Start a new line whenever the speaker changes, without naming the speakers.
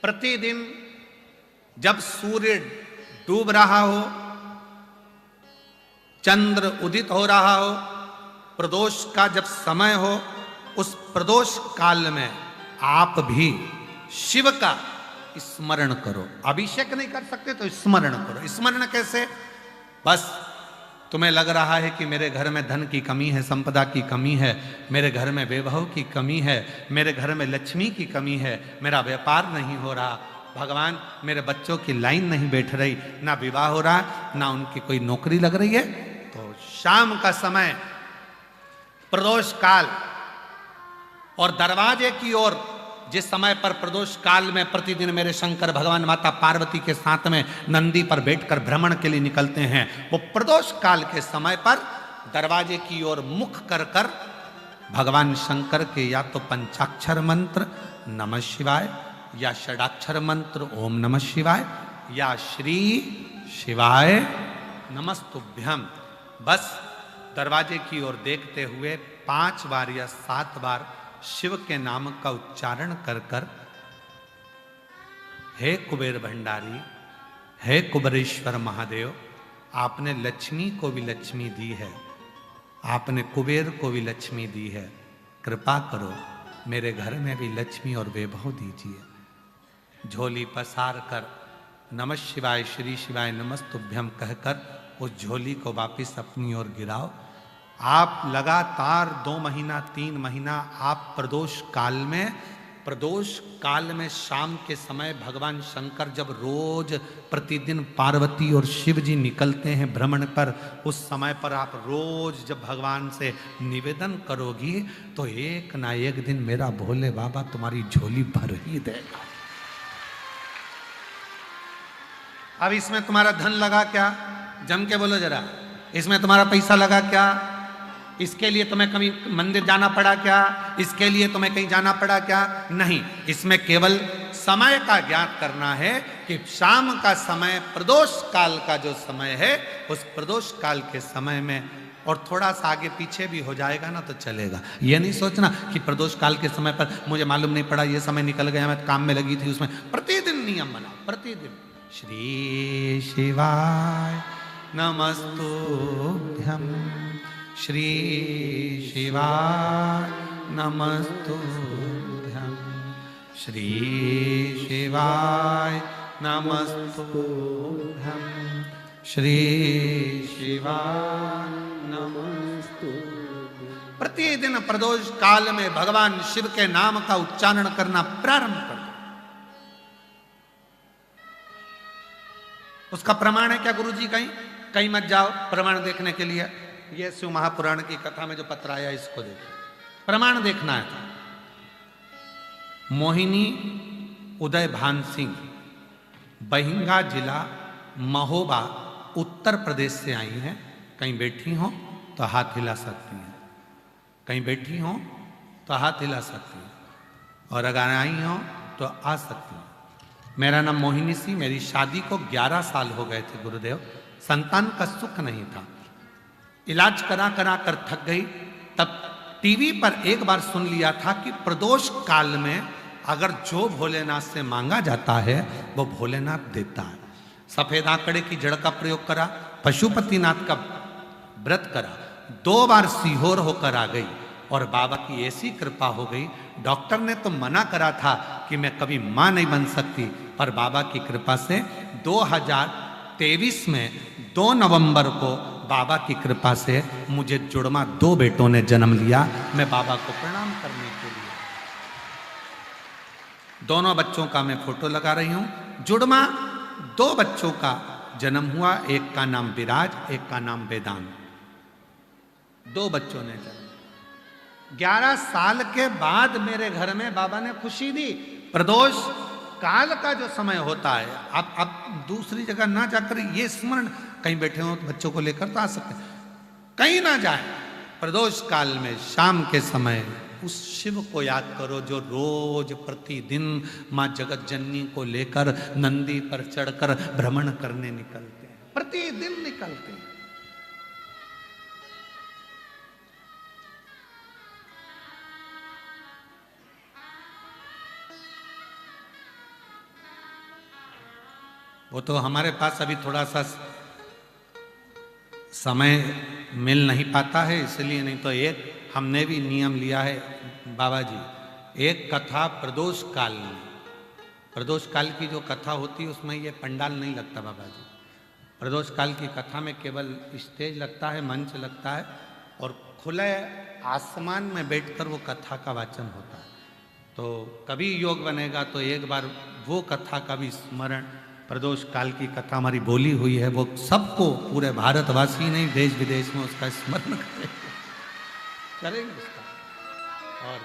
प्रतिदिन जब सूर्य डूब रहा हो, चंद्र उदित हो रहा हो, प्रदोष का जब समय हो, उस प्रदोष काल में आप भी शिव का स्मरण करो। अभिषेक नहीं कर सकते तो स्मरण करो। स्मरण कैसे? बस तुम्हें लग रहा है कि मेरे घर में धन की कमी है, संपदा की कमी है, मेरे घर में वैभव की कमी है, मेरे घर में लक्ष्मी की कमी है, मेरा व्यापार नहीं हो रहा, भगवान मेरे बच्चों की लाइन नहीं बैठ रही, ना विवाह हो रहा, ना उनकी कोई नौकरी लग रही है, तो शाम का समय प्रदोष काल और दरवाजे की ओर जिस समय पर प्रदोष काल में प्रतिदिन मेरे शंकर भगवान माता पार्वती के साथ में नंदी पर बैठकर भ्रमण के लिए निकलते हैं, वो प्रदोष काल के समय पर दरवाजे की ओर मुख कर कर भगवान शंकर के या तो पंचाक्षर मंत्र नमः शिवाय, या षडाक्षर मंत्र ओम नमः शिवाय, या श्री शिवाय नमस्तुभ्यम, बस दरवाजे की ओर देखते हुए 5 बार या 7 बार शिव के नाम का उच्चारण कर कर, हे कुबेर भंडारी, हे कुबेरेश्वर महादेव, आपने लक्ष्मी को भी लक्ष्मी दी है, आपने कुबेर को भी लक्ष्मी दी है, कृपा करो मेरे घर में भी लक्ष्मी और वैभव दीजिए। झोली पसार कर नमः शिवाय श्री शिवाय नमस्तुभ्यम कहकर उस झोली को वापिस अपनी ओर गिराओ। आप लगातार 2 महीना 3 महीना आप प्रदोष काल में शाम के समय भगवान शंकर जब रोज प्रतिदिन पार्वती और शिव जी निकलते हैं भ्रमण पर, उस समय पर आप रोज जब भगवान से निवेदन करोगी तो एक ना एक दिन मेरा भोले बाबा तुम्हारी झोली भर ही देगा। अब इसमें तुम्हारा धन लगा क्या? जम के बोलो जरा। इसमें तुम्हारा पैसा लगा क्या? इसके लिए तुम्हें कभी मंदिर जाना पड़ा क्या? इसके लिए तुम्हें कहीं जाना पड़ा क्या? नहीं, इसमें केवल समय का ज्ञात करना है कि शाम का समय प्रदोष काल का जो समय है, उस प्रदोष काल के समय में, और थोड़ा सा आगे पीछे भी हो जाएगा ना तो चलेगा। ये नहीं सोचना कि प्रदोष काल के समय पर मुझे मालूम नहीं पड़ा, ये समय निकल गया, मैं काम में लगी थी, उसमें प्रतिदिन नियम बनाओ। प्रतिदिन श्री शिवाय नमस्तुभ्यम, श्री शिवाय नमस्तुभ्यम, श्री शिवाय नमस्तुभ्यम, श्री शिवाय नमस्तुभ्यम। प्रतिदिन प्रदोष काल में भगवान शिव के नाम का उच्चारण करना प्रारंभ कर। उसका प्रमाण है क्या गुरुजी? कहीं मत जाओ प्रमाण देखने के लिए। ये शिव महापुराण की कथा में जो पत्र आया इसको देखो, प्रमाण देखना है। मोहिनी उदय भान सिंह, बहिंगा जिला महोबा उत्तर प्रदेश से आई हैं। कहीं बैठी हो तो हाथ हिला सकती हैं, कहीं बैठी हो तो हाथ हिला सकती हैं, और अगर आई हो तो आ सकती हैं। मेरा नाम मोहिनी सी, मेरी शादी को 11 साल हो गए थे गुरुदेव, संतान का सुख नहीं था, इलाज करा करा कर थक गई। तब टीवी पर एक बार सुन लिया था कि प्रदोष काल में अगर जो भोलेनाथ से मांगा जाता है वो भोलेनाथ देता है। सफेद आंकड़े की जड़ का प्रयोग करा, पशुपतिनाथ का व्रत करा, 2 बार सीहोर होकर आ गई और बाबा की ऐसी कृपा हो गई। डॉक्टर ने तो मना करा था कि मैं कभी मां नहीं बन सकती, पर बाबा की कृपा से 2023 में 2 नवंबर को बाबा की कृपा से मुझे जुड़वा 2 बेटों ने जन्म लिया। मैं बाबा को प्रणाम करने के लिए दोनों बच्चों का मैं फोटो लगा रही हूं। जुड़वा 2 बच्चों का जन्म हुआ, एक का नाम विराज, एक का नाम वेदांत। 2 बच्चों ने जन्म। 11 साल के बाद मेरे घर में बाबा ने खुशी दी। प्रदोष काल का जो समय होता है, आप दूसरी जगह ना जाकर ये स्मरण, कहीं बैठे हो तो बच्चों को लेकर तो आ सकते हैं, कहीं ना जाए, प्रदोष काल में शाम के समय उस शिव को याद करो जो रोज प्रतिदिन मां जगत जननी को लेकर नंदी पर चढ़कर भ्रमण करने निकलते हैं, प्रतिदिन निकलते हैं। वो तो हमारे पास अभी थोड़ा सा समय मिल नहीं पाता है इसलिए, नहीं तो एक हमने भी नियम लिया है बाबा जी, एक कथा प्रदोष काल में, प्रदोष काल की जो कथा होती है उसमें ये पंडाल नहीं लगता बाबा जी। प्रदोष काल की कथा में केवल स्टेज लगता है, मंच लगता है और खुले आसमान में बैठकर वो कथा का वाचन होता है। तो कभी योग बनेगा तो एक बार वो कथा का भी स्मरण, प्रदोष काल की कथा हमारी बोली हुई है, वो सबको, पूरे भारतवासी नहीं देश विदेश में उसका स्मरण करेंगे उसका। और